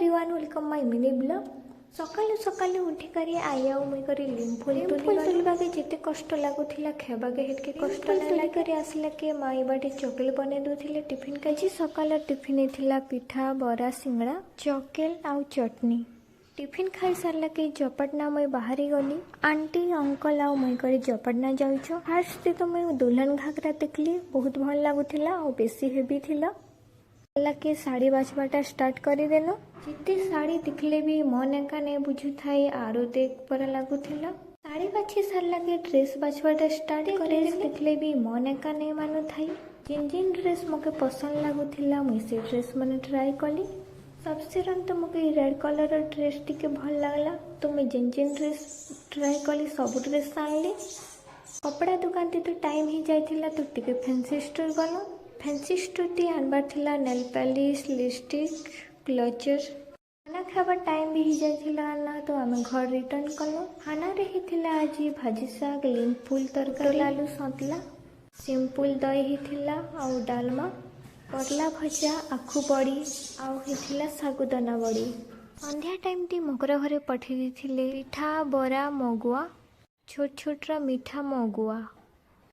Everyone welcome my mini blog. सकालू सकालू उठिकारी आई आउ मुई करी लिम्फुल तुलिबा के जेते कष्ट लागुथिला खेबा के हेतके कष्ट तुली करी आसिला के माई बाटे चॉकलेट बने दोथिले टिफिन काजी सकाल टिफिन थिला पिठा बरा सिंगड़ा चॉकलेट आउ चटनी। टिफिन खाई सारा के जपटना मुई बाहरी गली आंटी अंकल आउ मुई करे जपटना जाउछो। फास्ट तो मुई दुल्हन घाघरा देखली बहुत भल लागुथिला और बेसी हेवी थिला के साड़ी बाछबाटा स्टार्ट करदेलु। जिते साड़ी दिखले भी मन एका नहीं बुझु थाई आरो देख पर लागुथिला। साड़ी बाछी सारा के ड्रेस बाछबाटा स्टार्ट करे दिखले भी मन एका नहीं मानु थाई। जिन जिन ड्रेस मोके पसंद लागुथिला मुई से ड्रेस मैंने ट्राई कली। सबसे रन तो मुझे रेड कलर ड्रेस टिके भल लगला तो मैं जिन जिन ड्रेस ट्राई कली सब ड्रेस आनली। कपड़ा दुकान तो टाइम ही जाइथिला तो टिके फैंसी स्टोर गलु। फैंसी स्टोर टी आनबार थिला नेल पॉलिश लिपस्टिक क्लचर। खाना खावा टाइम भी ही जाइथिला ना तो आम घर रिटर्न कलु। खाना रे ही थिला आज भाजी साग लिम्फुल तरकारी आलू सतला सिंपल दही ही थिला आउ डालमा करला भजा आखु बड़ी आउ ही थिला सागुदाना बड़ी। संध्या टाइम टी मकर घरे पठे दिथिले पिठा बरा मगुआ छोट छोट मीठा मगुआ।